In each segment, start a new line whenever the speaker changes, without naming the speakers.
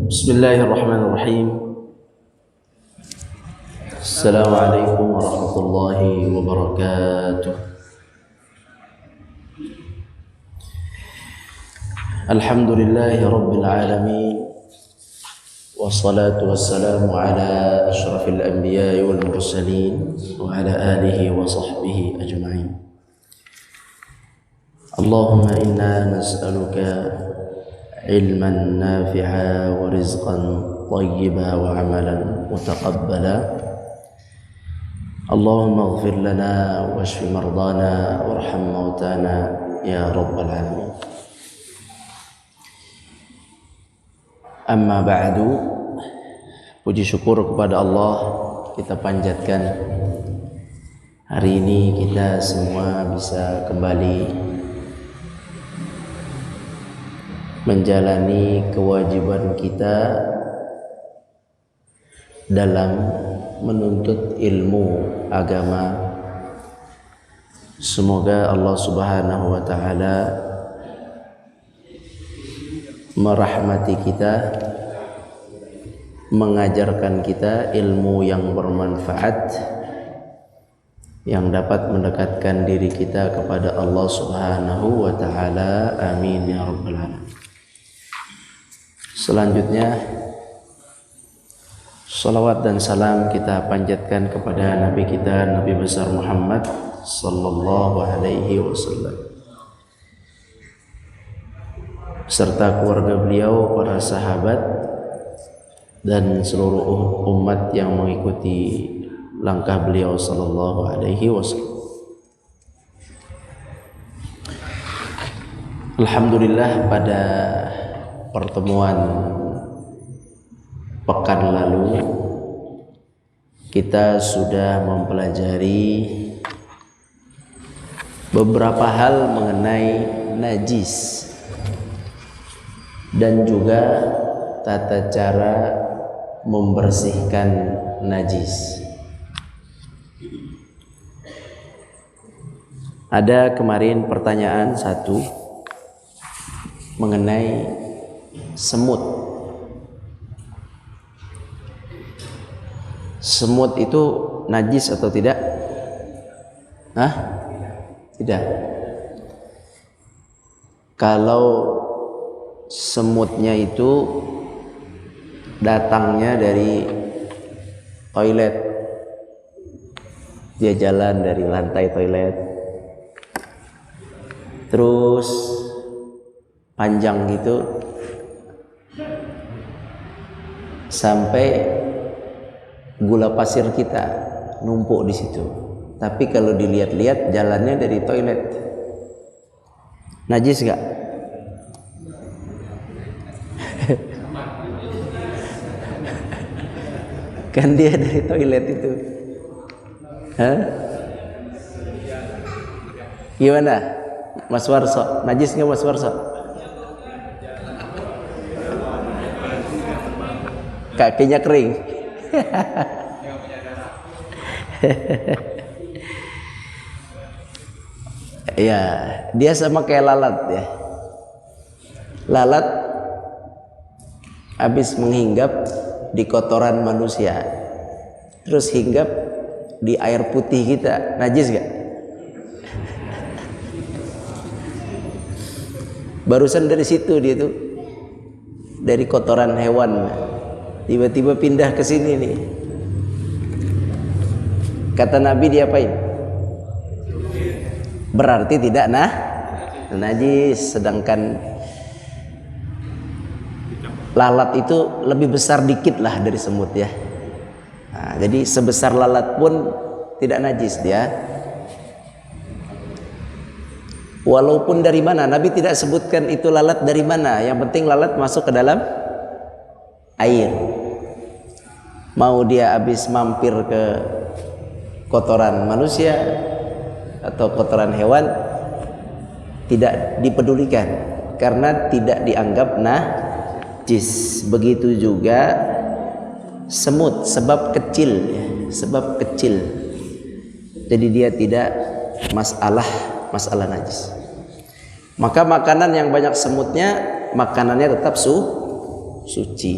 Bismillahirrahmanirrahim. Assalamualaikum warahmatullahi wabarakatuh. Alhamdulillahi rabbil alamin. Wassalatu wassalamu ala asyrafil anbiya'i wal mursalin wa ala alihi wa sahbihi ajma'in. Allahumma inna nas'aluka ilman nafi'a wa rizqan tayyiba wa amalan mutaqabbala. Allahumma ighfir lana washfi mardana warham mautana ya rabbal alamin. Amma ba'du, puji syukur kepada Allah kita panjatkan. Hari ini kita semua bisa kembali menjalani kewajiban kita dalam menuntut ilmu agama. Semoga Allah Subhanahu wa taala merahmati kita, mengajarkan kita ilmu yang bermanfaat, yang dapat mendekatkan diri kita kepada Allah Subhanahu wa taala. Amin ya rabbal alamin. Selanjutnya, salawat dan salam kita panjatkan kepada Nabi kita, Nabi besar Muhammad sallallahu alaihi wasallam, serta keluarga beliau, para sahabat, dan seluruh umat yang mengikuti langkah beliau sallallahu alaihi wasallam. Alhamdulillah, pada pertemuan pekan lalu kita sudah mempelajari beberapa hal mengenai najis dan juga tata cara membersihkan najis. Ada kemarin pertanyaan satu mengenai semut. Semut itu najis atau tidak? Tidak. Kalau semutnya itu datangnya dari toilet, dia jalan dari lantai toilet, terus panjang gitu sampai gula pasir kita numpuk di situ. Tapi kalau dilihat-lihat jalannya dari toilet, najis gak? Kan dia dari toilet itu. Gimana Mas Warso? Najis gak Mas Warso? Kakinya kering. Ya, dia sama kayak lalat ya. Lalat habis menghinggap di kotoran manusia, terus hinggap di air putih kita, najis gak? Barusan dari situ dia tuh, dari kotoran hewan, tiba-tiba pindah ke sini nih. Kata Nabi diapain? Berarti tidak najis. Sedangkan lalat itu lebih besar dikit lah dari semut ya. Nah, jadi sebesar lalat pun tidak najis dia. Walaupun dari mana, Nabi tidak sebutkan itu lalat dari mana. Yang penting lalat masuk ke dalam air. Mau dia habis mampir ke kotoran manusia atau kotoran hewan, tidak dipedulikan karena tidak dianggap najis. Begitu juga semut, sebab kecil, jadi dia tidak masalah najis. Maka makanan yang banyak semutnya, makanannya tetap suci.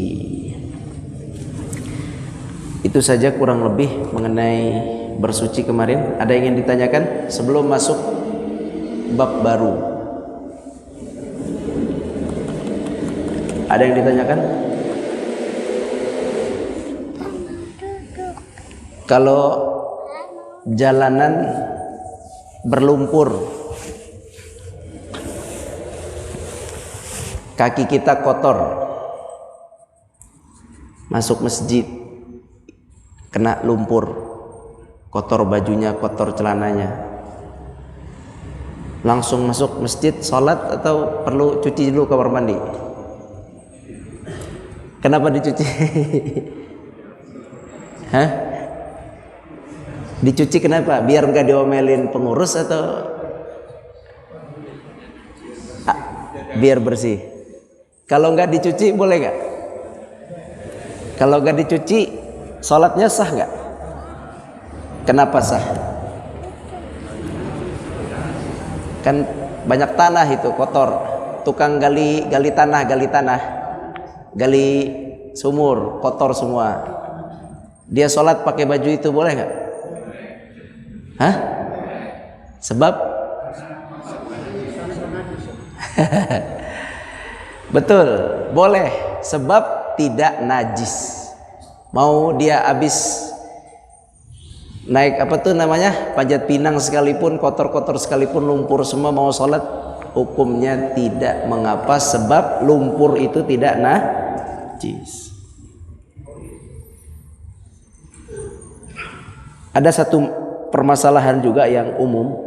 Itu saja kurang lebih mengenai bersuci kemarin. Ada yang ingin ditanyakan sebelum masuk bab baru? Ada yang ditanyakan? Kalau jalanan berlumpur, kaki kita kotor, masuk masjid kena lumpur, kotor bajunya, kotor celananya, langsung masuk masjid sholat atau perlu cuci dulu kamar mandi? Kenapa dicuci? Hah? Dicuci kenapa? Biar nggak diomelin pengurus atau biar bersih? Kalau nggak dicuci boleh nggak? Kalau nggak dicuci sholatnya sah nggak? Kenapa sah? Kan banyak tanah itu kotor. Tukang gali tanah, gali sumur kotor semua. Dia sholat pakai baju itu boleh nggak? Hah? Sebab? Betul, boleh. Sebab tidak najis. Mau dia habis naik apa tuh namanya, panjat pinang sekalipun, kotor-kotor sekalipun, lumpur semua, mau sholat, hukumnya tidak mengapa. Sebab lumpur itu tidak najis. Ada satu permasalahan juga yang umum.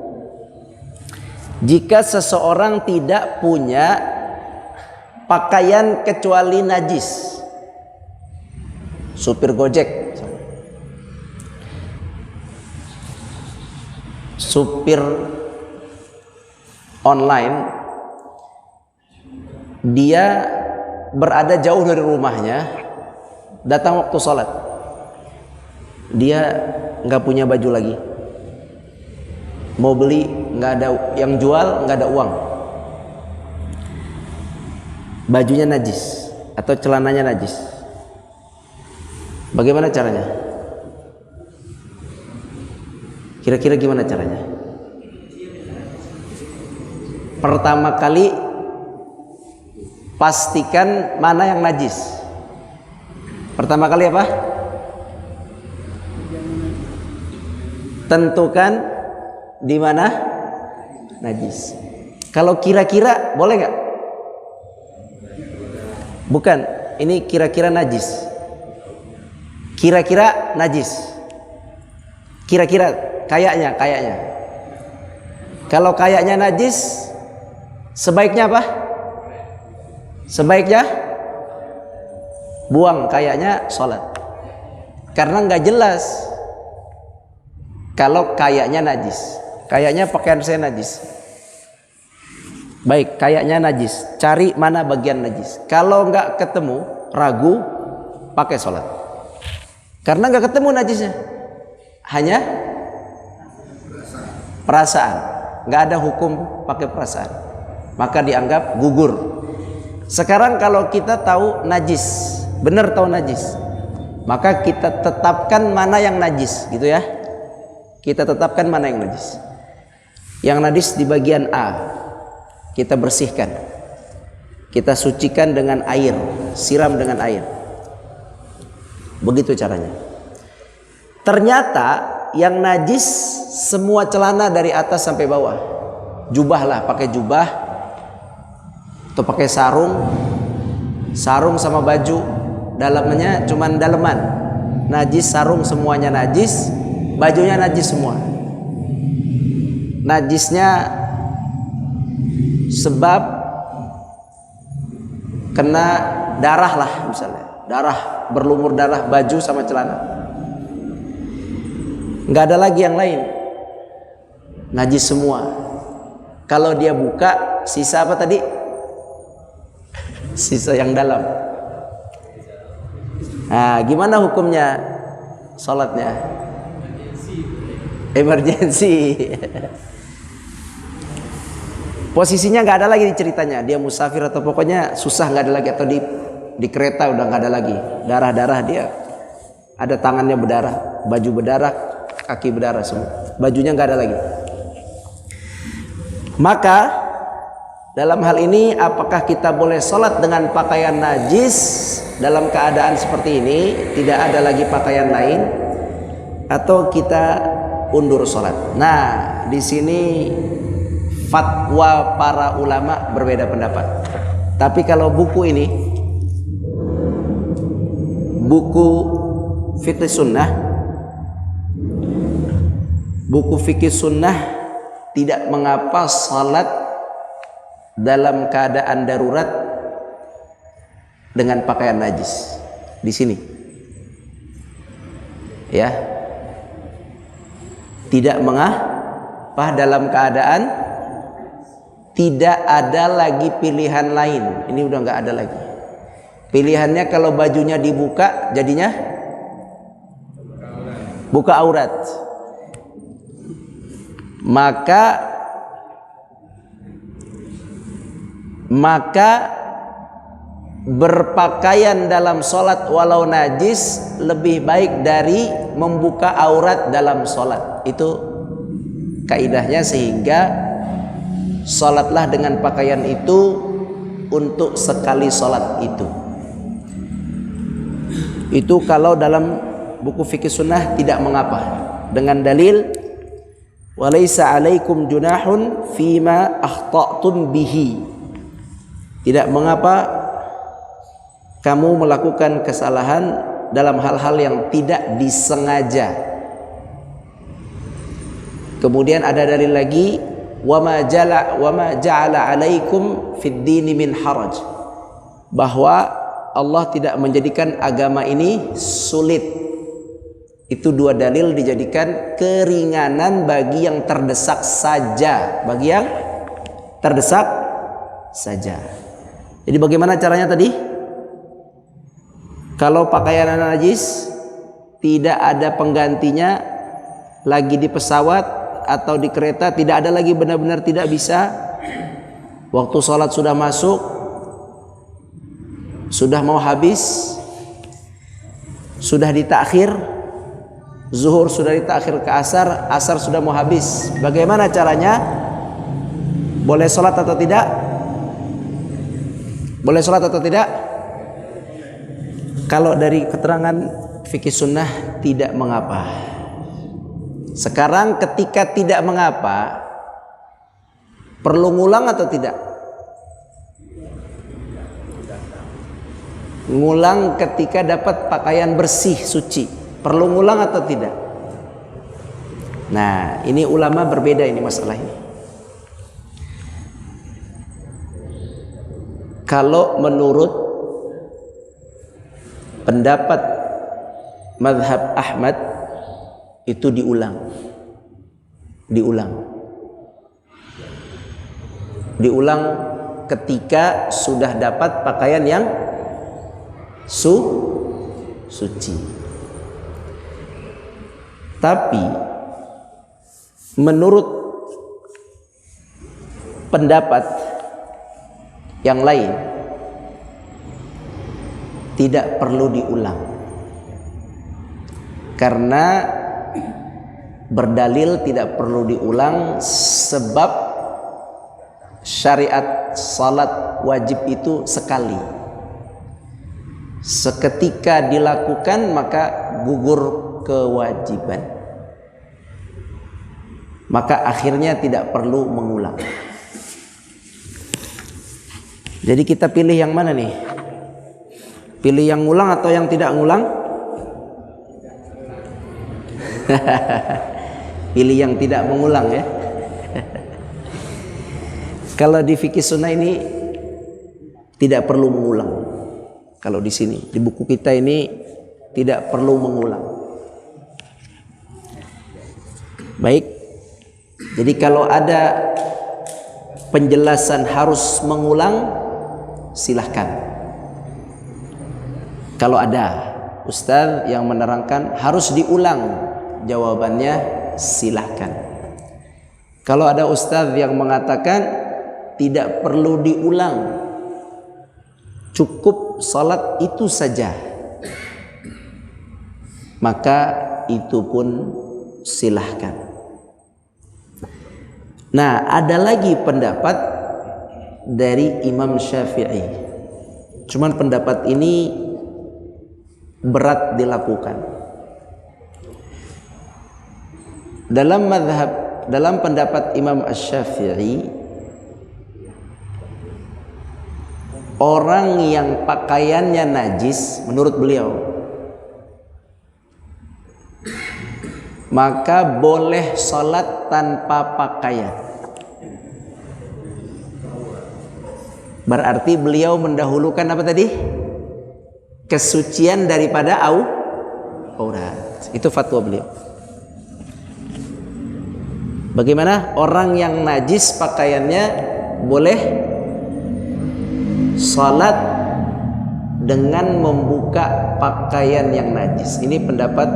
Jika seseorang tidak punya pakaian kecuali najis, supir Gojek, supir online, dia berada jauh dari rumahnya, datang waktu sholat, dia nggak punya baju lagi, mau beli nggak ada, yang jual nggak ada uang, bajunya najis atau celananya najis, bagaimana caranya? Kira-kira gimana caranya? Pertama kali pastikan mana yang najis. Pertama kali apa? Tentukan di mana najis. Kalau kira-kira boleh nggak? Bukan, ini kira-kira najis. Kira-kira najis. Kira-kira, kayaknya. Kalau kayaknya najis, sebaiknya apa? Sebaiknya buang, kayaknya sholat. Karena nggak jelas. Kalau kayaknya najis, kayaknya pakaian saya najis. Baik, kayaknya najis. Cari mana bagian najis. Kalau nggak ketemu, ragu, pakai sholat. Karena nggak ketemu najisnya, hanya perasaan. Nggak ada hukum pakai perasaan, maka dianggap gugur. Sekarang kalau kita tahu najis, benar tahu najis, maka kita tetapkan mana yang najis, gitu ya. Kita tetapkan mana yang najis. Yang najis di bagian A, kita bersihkan, kita sucikan dengan air, siram dengan air. Begitu caranya. Ternyata yang najis semua celana dari atas sampai bawah. Jubah lah, pakai jubah atau pakai sarung sama baju, dalamnya cuman daleman. Najis, sarung semuanya najis, bajunya najis semua. Najisnya sebab kena darah lah, misalnya darah, berlumur darah baju sama celana, nggak ada lagi yang lain, najis semua. Kalau dia buka, sisa apa tadi? Sisa yang dalam. Nah, gimana hukumnya sholatnya? Emergency. Posisinya nggak ada lagi di ceritanya, dia musafir atau pokoknya susah, nggak ada lagi, atau di kereta udah nggak ada lagi darah-darah, dia ada tangannya berdarah, baju berdarah, kaki berdarah semua, bajunya nggak ada lagi. Maka dalam hal ini apakah kita boleh sholat dengan pakaian najis dalam keadaan seperti ini, tidak ada lagi pakaian lain, atau kita undur sholat? Nah, di sini fatwa para ulama berbeda pendapat. Tapi kalau buku ini, buku fikih sunnah, buku fikih sunnah tidak mengapa salat dalam keadaan darurat dengan pakaian najis. Di sini, ya, tidak mengapa dalam keadaan tidak ada lagi pilihan lain. Ini udah nggak ada lagi pilihannya. Kalau bajunya dibuka jadinya buka aurat, maka berpakaian dalam sholat walau najis lebih baik dari membuka aurat dalam sholat. Itu kaidahnya, sehingga sholatlah dengan pakaian itu untuk sekali sholat itu. Itu kalau dalam buku fikih sunnah tidak mengapa, dengan dalil walaisa alaikum junahun fima akhta'tum bihi. Tidak mengapa kamu melakukan kesalahan dalam hal-hal yang tidak disengaja. Kemudian ada dalil lagi, wama ja'ala alaikum fid dini min haraj, bahwa Allah tidak menjadikan agama ini sulit. Itu dua dalil dijadikan keringanan bagi yang terdesak saja, bagi yang terdesak saja. Jadi bagaimana caranya tadi? Kalau pakaian najis tidak ada penggantinya lagi di pesawat atau di kereta, tidak ada lagi, benar-benar tidak bisa. Waktu sholat sudah masuk, sudah mau habis, sudah ditakhir, zuhur sudah ditakhir ke asar, asar sudah mau habis. Bagaimana caranya? Boleh sholat atau tidak? Boleh sholat atau tidak? Kalau dari keterangan fikih sunnah tidak mengapa. Sekarang ketika tidak mengapa, perlu ngulang atau tidak? Ngulang ketika dapat pakaian bersih suci, perlu ngulang atau tidak? Nah, ini ulama berbeda ini masalah ini. Kalau menurut pendapat mazhab Ahmad itu diulang ketika sudah dapat pakaian yang suci. Tapi menurut pendapat yang lain tidak perlu diulang, karena berdalil tidak perlu diulang sebab syariat salat wajib itu sekali, seketika dilakukan maka gugur kewajiban, maka akhirnya tidak perlu mengulang. Jadi kita pilih yang mana nih? Pilih yang ngulang atau yang tidak ngulang? Pilih yang tidak mengulang ya. Kalau di fikih sunnah ini tidak perlu mengulang. Kalau di sini di buku kita ini tidak perlu mengulang. Baik. Jadi kalau ada penjelasan harus mengulang, silahkan. Kalau ada ustaz yang menerangkan harus diulang, jawabannya silahkan. Kalau ada ustaz yang mengatakan tidak perlu diulang, cukup salat itu saja, maka itu pun silahkan. Nah, ada lagi pendapat dari Imam Syafi'i. Cuman pendapat ini berat dilakukan. Dalam pendapat Imam Asy-Syafi'i, orang yang pakaiannya najis menurut beliau, maka boleh sholat tanpa pakaian. Berarti beliau mendahulukan apa tadi? Kesucian daripada aurat. Itu fatwa beliau. Bagaimana orang yang najis pakaiannya boleh salat dengan membuka pakaian yang najis. Ini pendapat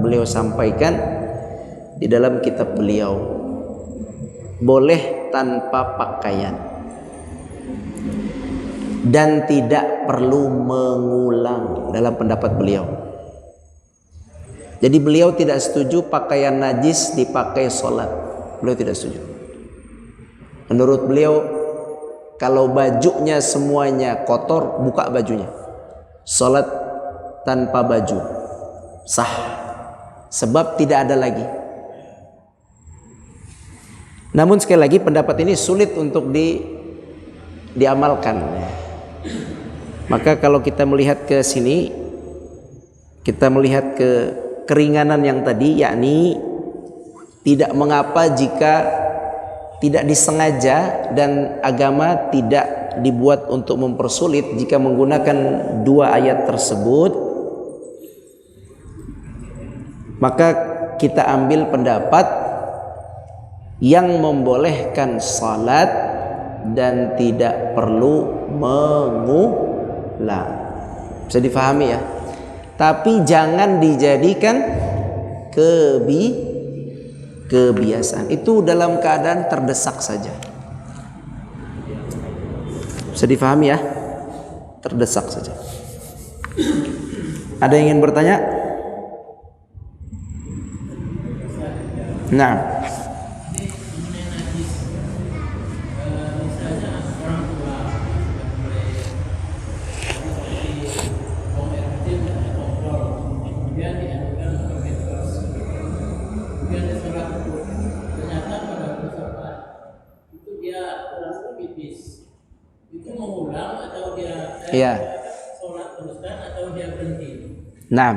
beliau sampaikan di dalam kitab beliau. Boleh tanpa pakaian dan tidak perlu mengulang dalam pendapat beliau. Jadi beliau tidak setuju pakaian najis dipakai salat. Beliau tidak setuju. Menurut beliau, kalau bajunya semuanya kotor, buka bajunya. Salat tanpa baju sah, sebab tidak ada lagi. Namun sekali lagi pendapat ini sulit untuk diamalkan. Maka kalau kita melihat ke sini, kita melihat ke keringanan yang tadi, yakni tidak mengapa jika tidak disengaja dan agama tidak dibuat untuk mempersulit jika menggunakan dua ayat tersebut, maka kita ambil pendapat yang membolehkan salat dan tidak perlu mengulang. Bisa difahami ya? Tapi jangan dijadikan kebiasaan. Itu dalam keadaan terdesak saja. Bisa difahami ya? Terdesak saja. Ada yang ingin bertanya? Nah, iya. Nah,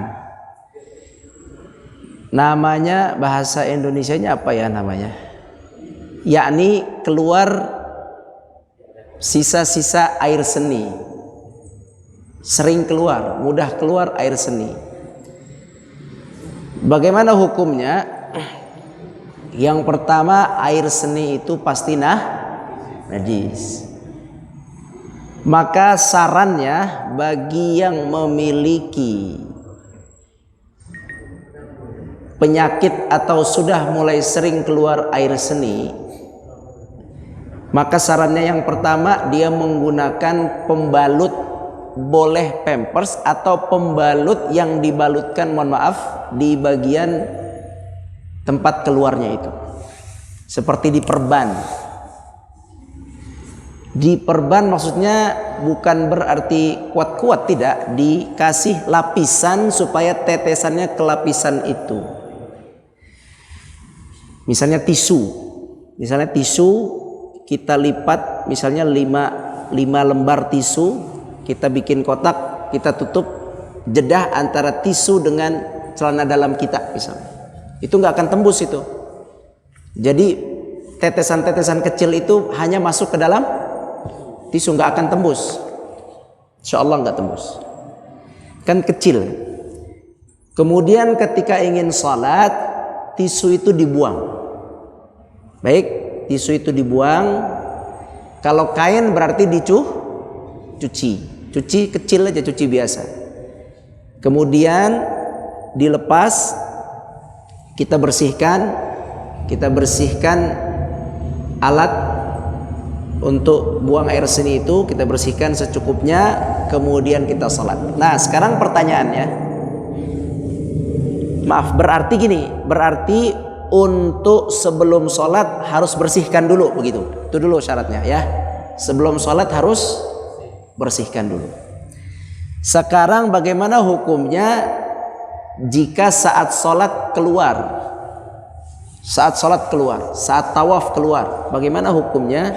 namanya bahasa Indonesianya apa ya namanya? Yakni keluar sisa-sisa air seni. Sering keluar, mudah keluar air seni. Bagaimana hukumnya? Yang pertama, air seni itu pasti najis. Maka sarannya bagi yang memiliki penyakit atau sudah mulai sering keluar air seni, maka sarannya yang pertama dia menggunakan pembalut, boleh pampers atau pembalut yang dibalutkan, mohon maaf, di bagian tempat keluarnya itu, seperti diperban. Diperban maksudnya bukan berarti kuat-kuat, tidak, dikasih lapisan supaya tetesannya ke lapisan itu. Misalnya tisu kita lipat, misalnya 5 lembar tisu, kita bikin kotak, kita tutup jedah antara tisu dengan celana dalam kita misalnya. Itu nggak akan tembus itu. Jadi tetesan-tetesan kecil itu hanya masuk ke dalam tisu, nggak akan tembus. Insya Allah nggak tembus. Kan kecil. Kemudian ketika ingin salat, tisu itu dibuang. Baik, tisu itu dibuang. Kalau kain berarti cuci kecil aja, cuci biasa. Kemudian dilepas, kita bersihkan alat untuk buang air seni itu, kita bersihkan secukupnya. kemudian kita sholat. Nah sekarang pertanyaannya, maaf, berarti gini, berarti untuk sebelum sholat harus bersihkan dulu, begitu? Itu dulu syaratnya ya. Sebelum sholat harus bersihkan dulu. Sekarang bagaimana hukumnya jika saat sholat keluar? Saat sholat keluar, saat tawaf keluar, bagaimana hukumnya?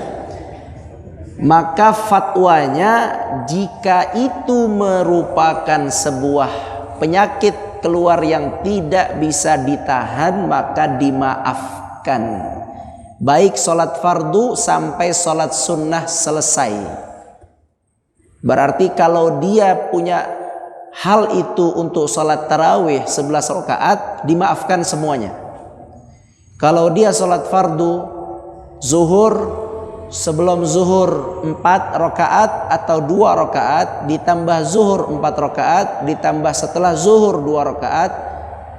Maka fatwanya, jika itu merupakan sebuah penyakit keluar yang tidak bisa ditahan, maka dimaafkan, baik sholat fardu sampai sholat sunnah selesai. Berarti kalau dia punya hal itu untuk sholat tarawih 11 rakaat, dimaafkan semuanya. Kalau dia sholat fardu zuhur, sebelum zuhur 4 rakaat atau 2 rakaat, ditambah zuhur 4 rakaat, ditambah setelah zuhur 2 rakaat,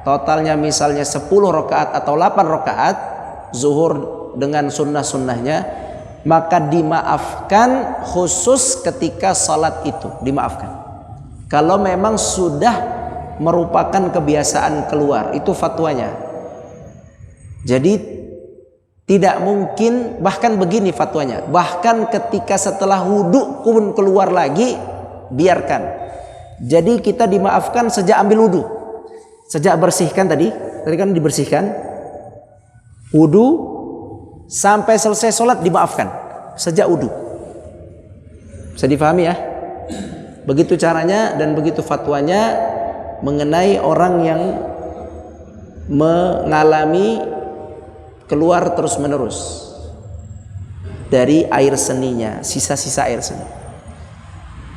totalnya misalnya 10 rakaat atau 8 rakaat zuhur dengan sunnah-sunnahnya, maka dimaafkan khusus ketika sholat itu, dimaafkan. Kalau memang sudah merupakan kebiasaan keluar, itu fatwanya. Jadi tidak mungkin, bahkan begini fatwanya, bahkan ketika setelah wudhu pun keluar lagi, biarkan. Jadi kita dimaafkan sejak ambil wudhu, sejak bersihkan tadi kan dibersihkan, wudhu sampai selesai sholat dimaafkan sejak wudhu. Bisa difahami ya? Begitu caranya dan begitu fatwanya mengenai orang yang mengalami keluar terus menerus dari air seninya, sisa-sisa air seni.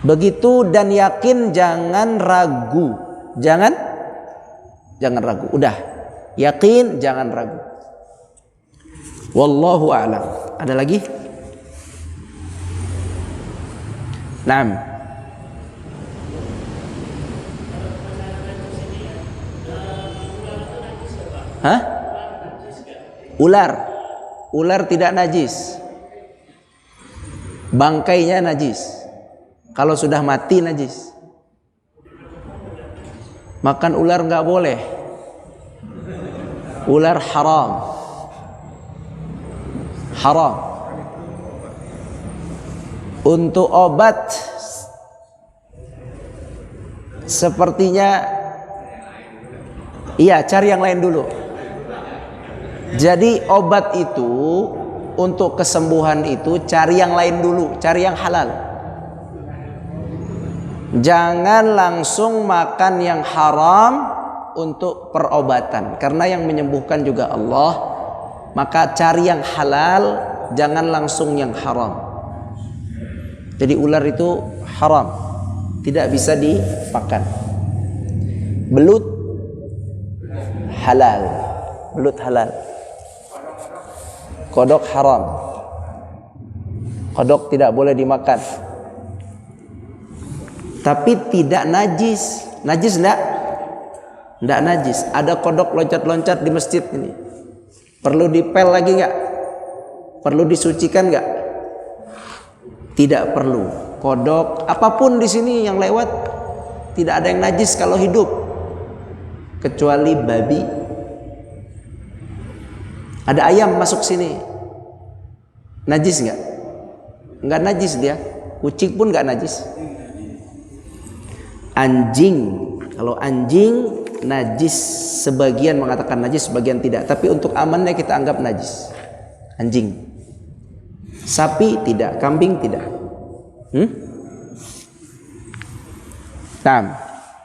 Begitu, dan yakin, jangan ragu, jangan ragu. Udah yakin, jangan ragu. Wallahu a'lam. Ada lagi? Naam. Hah? Ular tidak najis, bangkainya najis. Kalau sudah mati najis. Makan ular nggak boleh, ular haram. Untuk obat sepertinya iya, cari yang lain dulu. Jadi obat itu untuk kesembuhan itu cari yang lain dulu, cari yang halal. Jangan langsung makan yang haram untuk perobatan, karena yang menyembuhkan juga Allah. Maka cari yang halal, jangan langsung yang haram. Jadi ular itu haram, tidak bisa dimakan. Belut halal, belut halal. Kodok haram, kodok tidak boleh dimakan. Tapi tidak najis. Najis enggak? Enggak najis. Ada kodok loncat-loncat di masjid ini, perlu dipel lagi enggak? Perlu disucikan enggak? Tidak perlu. Kodok apapun di sini yang lewat tidak ada yang najis kalau hidup, kecuali babi. Ada ayam masuk sini, najis nggak? Nggak najis dia. Kucing pun nggak najis. Anjing, kalau anjing najis, sebagian mengatakan najis, sebagian tidak. Tapi untuk amannya kita anggap najis. Anjing. Sapi tidak, kambing tidak.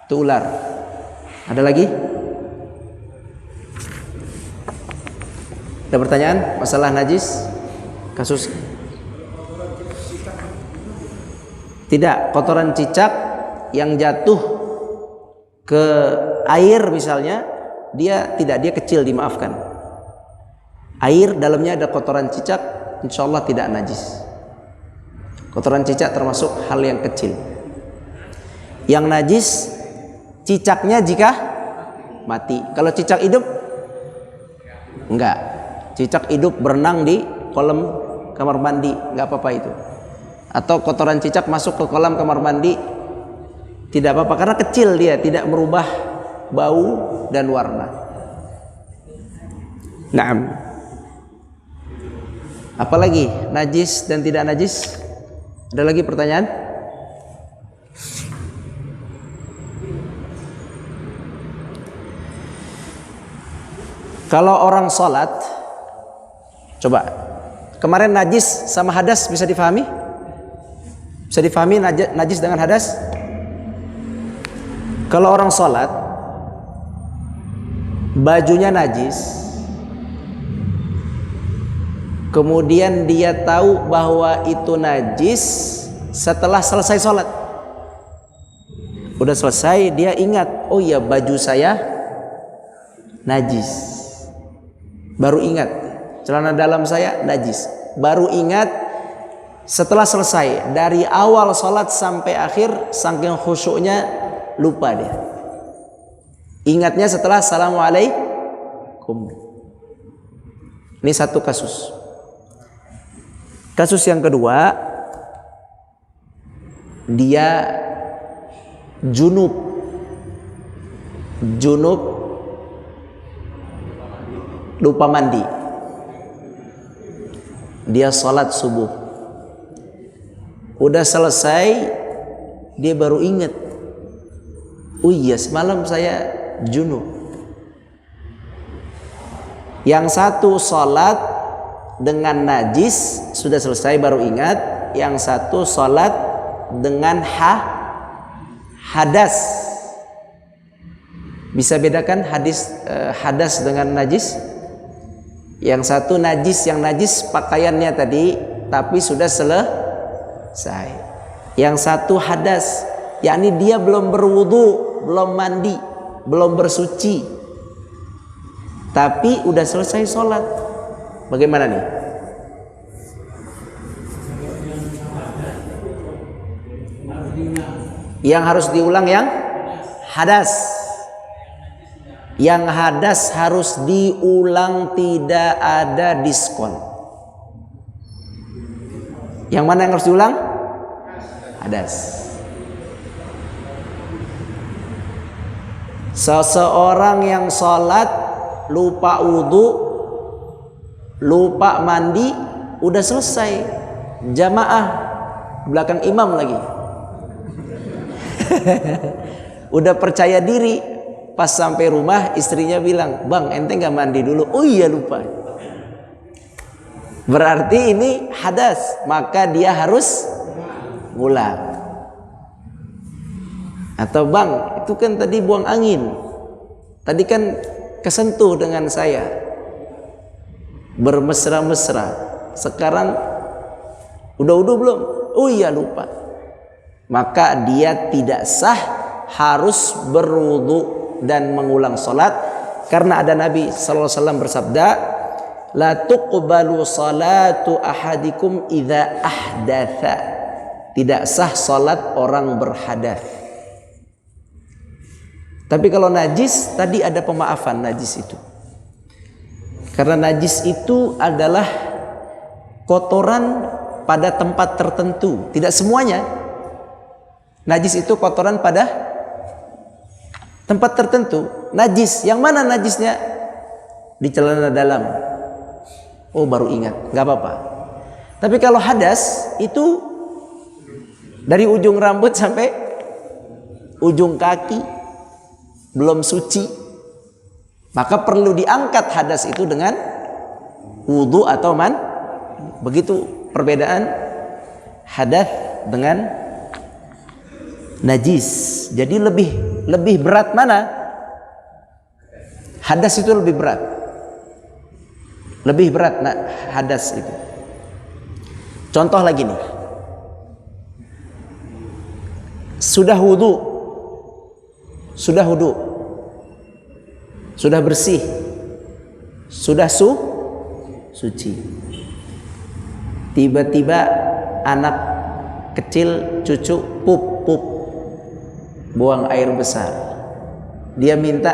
Itu ular. Ada lagi? Ada pertanyaan masalah najis? Kasus tidak, kotoran cicak yang jatuh ke air misalnya, dia kecil, dimaafkan. Air dalamnya ada kotoran cicak, insya Allah tidak najis. Kotoran cicak termasuk hal yang kecil. Yang najis cicaknya jika mati. Kalau cicak hidup enggak. Cicak hidup berenang di kolam kamar mandi, nggak apa-apa itu. Atau kotoran cicak masuk ke kolam kamar mandi, Tidak apa-apa karena kecil dia, tidak merubah bau dan warna. Naam. Apalagi najis dan tidak najis? Ada lagi pertanyaan? Kalau orang sholat, coba kemarin najis sama hadas bisa difahami? Bisa difahami najis dengan hadas? Kalau orang sholat, bajunya najis, kemudian dia tahu bahwa itu najis setelah selesai sholat. Udah selesai, dia ingat, oh iya baju saya najis. Baru ingat, celana dalam saya najis. Baru ingat setelah selesai. Dari awal sholat sampai akhir, saking khusyuknya lupa dia. Ingatnya setelah assalamualaikum. Ini satu kasus. Kasus yang kedua, dia junub lupa mandi. Dia sholat subuh, udah selesai, dia baru ingat, oh iya semalam saya junub. Yang satu sholat dengan najis, sudah selesai baru ingat. Yang satu sholat dengan hadas. Bisa bedakan hadas dengan najis? Yang satu najis, yang najis pakaiannya tadi, tapi sudah selesai. Yang satu hadas, yakni dia belum berwudu, belum mandi, belum bersuci, tapi udah selesai sholat. Bagaimana nih? Yang harus diulang yang hadas. Yang hadas harus diulang, tidak ada diskon. Yang mana yang harus diulang? Hadas. Seseorang yang sholat lupa wudu, lupa mandi, udah selesai jamaah belakang imam lagi. Udah percaya diri. Pas sampai rumah istrinya bilang, bang ente gak mandi dulu? Oh iya lupa. Berarti ini hadas, maka dia harus ngulang. Atau bang itu kan tadi buang angin, tadi kan kesentuh dengan saya, bermesra-mesra, sekarang udah belum? Oh iya lupa. Maka dia tidak sah, harus berwudu dan mengulang salat, karena ada Nabi sallallahu alaihi wasallam bersabda, la tuqbalu salatu ahadikum idza ahdatha. Tidak sah salat orang berhadas. Tapi kalau najis, tadi ada pemaafan najis itu. Karena najis itu adalah kotoran pada tempat tertentu, tidak semuanya. Najis itu kotoran pada tempat tertentu. Najis, yang mana najisnya? Di celana dalam. Oh baru ingat, nggak apa-apa. Tapi kalau hadas itu dari ujung rambut sampai ujung kaki, belum suci, maka perlu diangkat hadas itu dengan wudu atau begitu perbedaan hadas dengan najis. Jadi lebih berat mana? Hadas itu lebih berat. Lebih berat hadas itu. Contoh lagi nih. Sudah wudu. Sudah bersih. Sudah suci. Tiba-tiba anak kecil, cucu pup buang air besar. Dia minta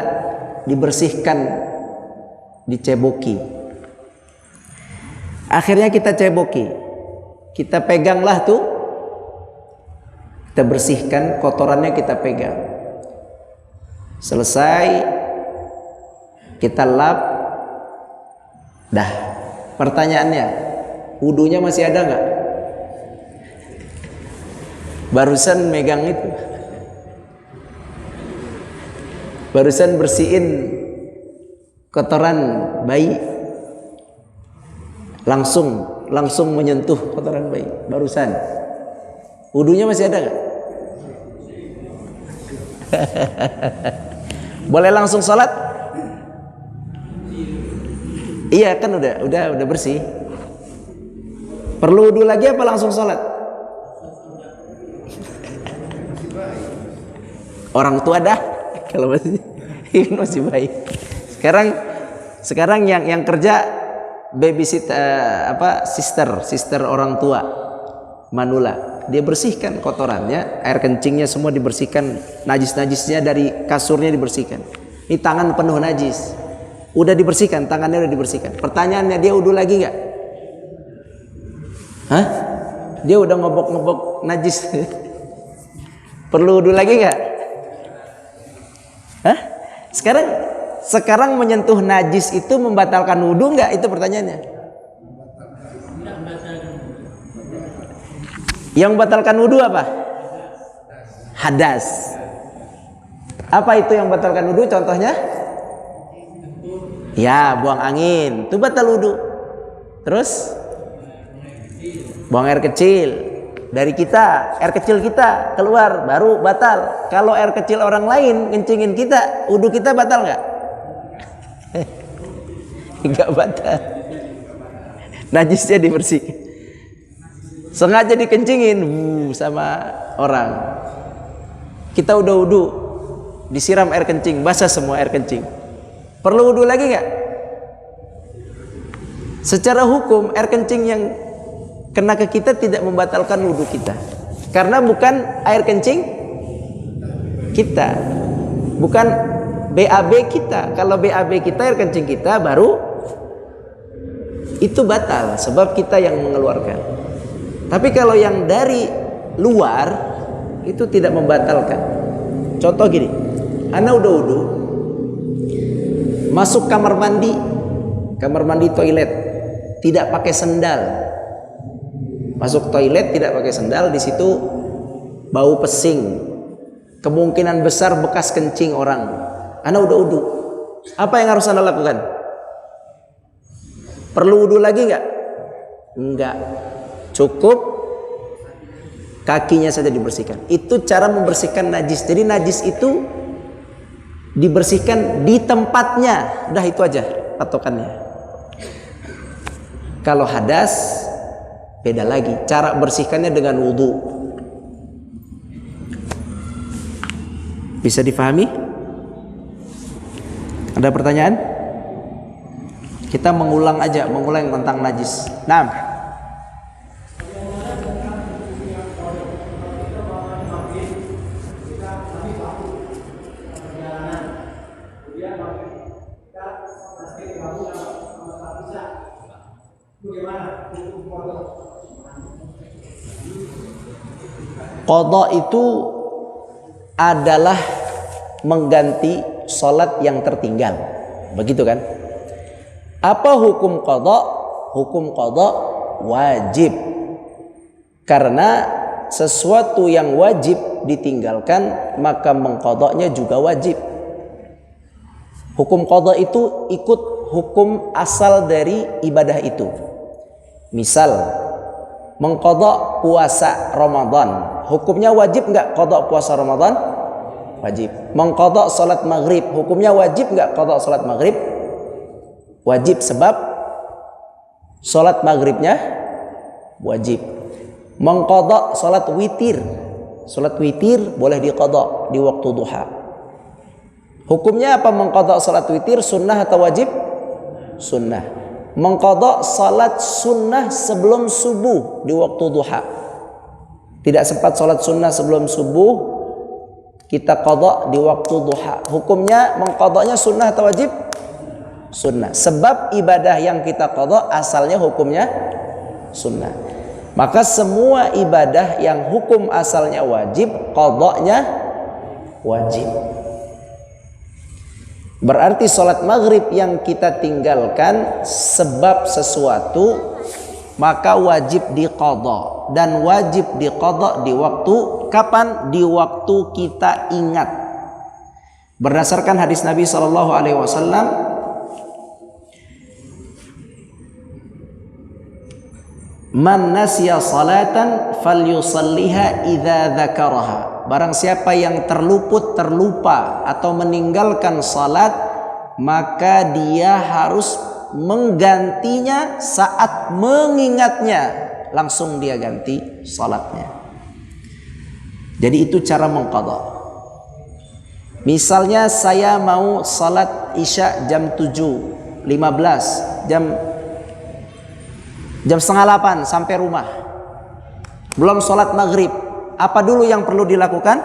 dibersihkan, diceboki. Akhirnya kita ceboki. Kita peganglah tuh Kita bersihkan, kotorannya kita pegang. Selesai, kita lap. Dah. Pertanyaannya, wudunya masih ada nggak? Barusan megang itu, barusan bersihin kotoran bayi, langsung menyentuh kotoran bayi. Barusan, wudunya masih ada nggak? Boleh langsung sholat? Iya kan udah bersih. Perlu wudu lagi apa langsung sholat? Orang tua dah kalau masih baik. Sekarang yang kerja babysit sister orang tua manula, dia bersihkan kotorannya, air kencingnya semua dibersihkan, najis-najisnya dari kasurnya dibersihkan. Ini tangan penuh najis, udah dibersihkan, tangannya udah dibersihkan. Pertanyaannya, dia wudu lagi nggak? Hah? Dia udah ngobok-ngobok najis. Perlu wudu lagi nggak? Hah? Sekarang menyentuh najis itu membatalkan wudu nggak? Itu pertanyaannya. Yang membatalkan wudu apa? Hadas. Apa itu yang membatalkan wudu? Contohnya? Ya, buang angin. Itu batal wudu. Terus? Buang air kecil. Dari kita, air kecil kita keluar baru batal. Kalau air kecil orang lain kencingin kita, wudu kita batal nggak? Nggak batal. Najisnya dibersihkan. Sengaja dikencingin sama orang. Kita udah wudu, disiram air kencing, basah semua air kencing. Perlu wudu lagi nggak? Secara hukum air kencing yang kena ke kita tidak membatalkan wudu kita, karena bukan air kencing kita, bukan BAB kita. Kalau BAB kita, air kencing kita, baru itu batal sebab kita yang mengeluarkan. Tapi kalau yang dari luar itu tidak membatalkan. Contoh gini, ana udah wudu, masuk kamar mandi toilet, tidak pakai sendal. Masuk toilet tidak pakai sendal, di situ bau pesing, kemungkinan besar bekas kencing orang. Ana udah wudu, apa yang harus ana lakukan? Perlu wudu lagi nggak? Enggak, cukup kakinya saja dibersihkan. Itu cara membersihkan najis. Jadi najis itu dibersihkan di tempatnya, udah itu aja patokannya. Kalau hadas beda lagi, cara bersihkannya dengan wudu. Bisa difahami? Ada pertanyaan? Kita mengulang tentang najis. Nah, qadha itu adalah mengganti sholat yang tertinggal, begitu kan? Apa hukum qadha? Hukum qadha wajib, karena sesuatu yang wajib ditinggalkan maka mengqadhanya juga wajib. Hukum qadha itu ikut hukum asal dari ibadah itu. Misal mengqadha puasa Ramadan, hukumnya wajib nggak qadha puasa Ramadan? Wajib. Mengqadha salat maghrib, hukumnya wajib nggak qadha salat maghrib? Wajib, sebab salat maghribnya wajib. Mengqadha salat witir, boleh diqadha di waktu duha. Hukumnya apa mengqadha salat witir? Sunnah atau wajib? Sunnah. Mengqadha salat sunnah sebelum subuh di waktu duha. Tidak sempat salat sunnah sebelum subuh, kita qadha di waktu duha. Hukumnya mengqadhanya sunnah atau wajib? Sunnah. Sebab ibadah yang kita qadha asalnya hukumnya sunnah. Maka semua ibadah yang hukum asalnya wajib, qadanya wajib. Berarti sholat maghrib yang kita tinggalkan sebab sesuatu, maka wajib diqadha. Dan wajib diqadha di waktu kapan? Di waktu kita ingat. Berdasarkan hadis Nabi SAW, man nasiya salatan falyusalliha idza dzakaraha. Barang siapa yang terlupa atau meninggalkan salat, maka dia harus menggantinya saat mengingatnya, langsung dia ganti salatnya. Jadi itu cara mengqadha. Misalnya saya mau salat Isya jam 7.15, jam setengah 8 sampai rumah, belum sholat maghrib. Apa dulu yang perlu dilakukan?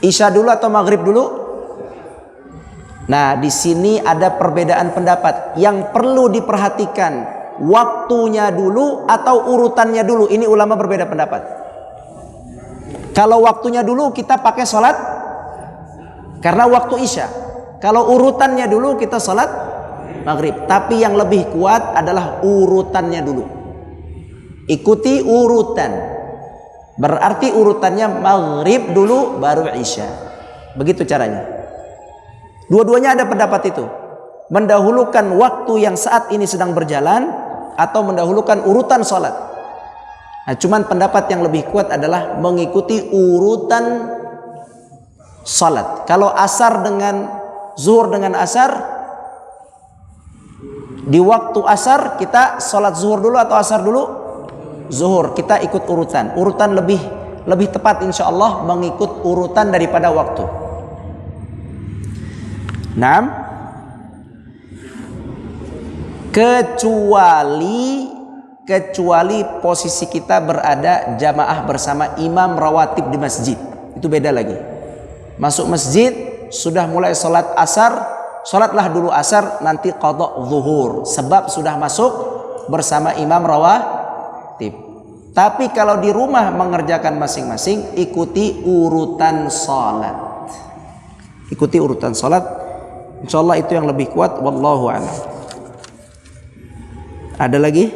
Isya dulu atau maghrib dulu? Nah, di sini ada perbedaan pendapat. Yang perlu diperhatikan, waktunya dulu atau urutannya dulu. Ini ulama berbeda pendapat. Kalau waktunya dulu kita pakai sholat karena waktu Isya. Kalau urutannya dulu kita sholat maghrib. Tapi yang lebih kuat adalah urutannya dulu. Ikuti urutan. Berarti urutannya maghrib dulu baru Isya. Begitu caranya. Dua-duanya ada pendapat itu. Mendahulukan waktu yang saat ini sedang berjalan atau mendahulukan urutan sholat. Nah, cuman pendapat yang lebih kuat adalah mengikuti urutan sholat. Kalau asar dengan zuhur dengan asar, di waktu asar kita sholat zuhur dulu atau asar dulu? Zuhur. Kita ikut urutan. Urutan lebih tepat insya Allah mengikut urutan daripada waktu. Nah, kecuali posisi kita berada jamaah bersama imam rawatib di masjid, itu beda lagi. Masuk masjid sudah mulai sholat asar, sholatlah dulu asar, nanti qadha zuhur, sebab sudah masuk bersama imam rawatib. Tapi kalau di rumah mengerjakan masing-masing, ikuti urutan sholat. Ikuti urutan sholat. Insyaallah itu yang lebih kuat. Wallahu a'lam. Ada lagi?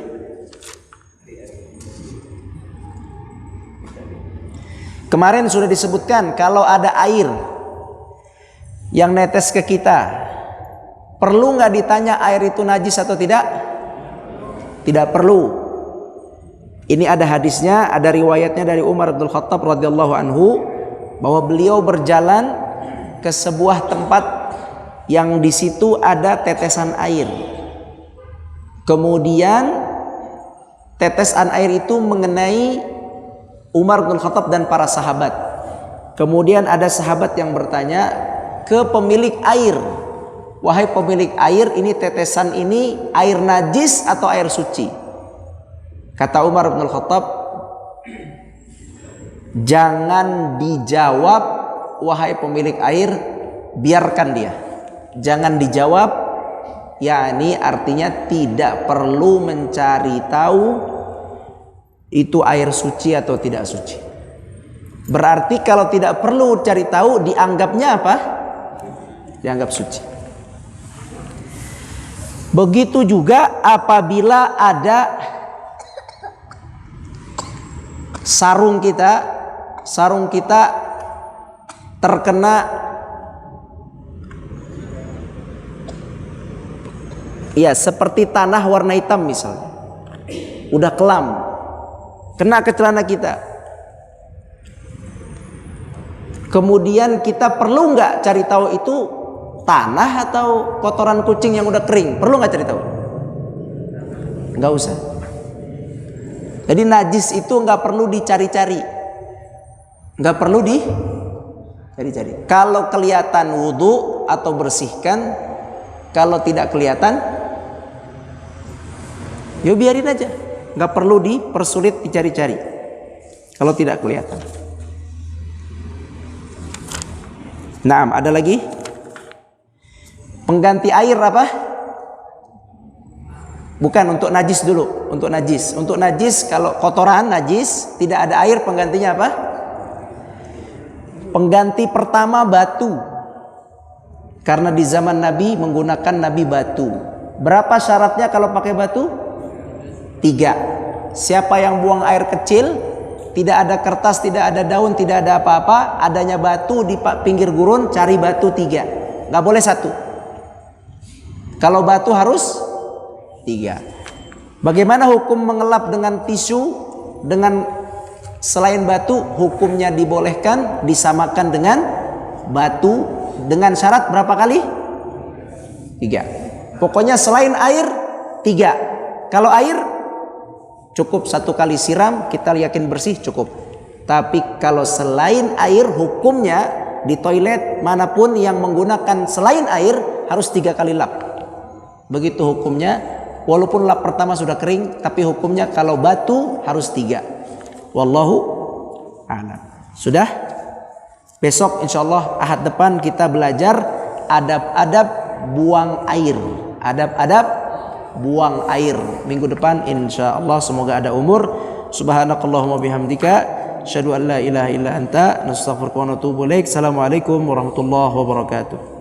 Kemarin sudah disebutkan kalau ada air yang netes ke kita, perlu nggak ditanya air itu najis atau tidak? Tidak perlu. Ini ada hadisnya, ada riwayatnya dari Umar bin Khattab radhiyallahu anhu bahwa beliau berjalan ke sebuah tempat yang di situ ada tetesan air. Kemudian tetesan air itu mengenai Umar bin Khattab dan para sahabat. Kemudian ada sahabat yang bertanya ke pemilik air, "Wahai pemilik air, ini tetesan ini air najis atau air suci?" Kata Umar bin Khattab, "Jangan dijawab wahai pemilik air, biarkan dia." Jangan dijawab, yakni artinya tidak perlu mencari tahu itu air suci atau tidak suci. Berarti kalau tidak perlu cari tahu, dianggapnya apa? Dianggap suci. Begitu juga apabila ada sarung kita terkena seperti tanah warna hitam misalnya, udah kelam, kena ke celana kita. Kemudian kita perlu nggak cari tahu itu tanah atau kotoran kucing yang udah kering? Perlu nggak cari tahu? Nggak usah. Jadi najis itu nggak perlu dicari-cari, nggak perlu dicari-cari. Kalau kelihatan wudhu atau bersihkan, kalau tidak kelihatan, ya biarin aja, nggak perlu dipersulit dicari-cari. Kalau tidak kelihatan. Nah, ada lagi pengganti air apa? Bukan untuk najis dulu, untuk najis. Untuk najis kalau kotoran najis tidak ada air, penggantinya apa? Pengganti pertama batu. Karena di zaman Nabi menggunakan Nabi batu. Berapa syaratnya kalau pakai batu? 3. Siapa yang buang air kecil, tidak ada kertas, tidak ada daun, tidak ada apa-apa, adanya batu di pinggir gurun, cari batu 3. Nggak boleh 1. Kalau batu harus 3. Bagaimana hukum mengelap dengan tisu dengan selain batu? Hukumnya dibolehkan, disamakan dengan batu dengan syarat berapa kali? 3. Pokoknya selain air 3. Kalau air cukup 1 kali siram, kita yakin bersih cukup. Tapi kalau selain air, hukumnya di toilet manapun yang menggunakan selain air harus 3 kali lap. Begitu hukumnya. Walaupun lap pertama sudah kering, tapi hukumnya kalau batu harus 3. Wallahu a'lam. Sudah? Besok insyaallah Ahad depan kita belajar adab-adab buang air. Adab-adab buang air. Minggu depan insyaallah, semoga ada umur. Subhanakallahumma bihamdika asyhadu an la ilaha illa anta nastaghfiruka wa natubu ilaik. Assalamualaikum warahmatullahi wabarakatuh.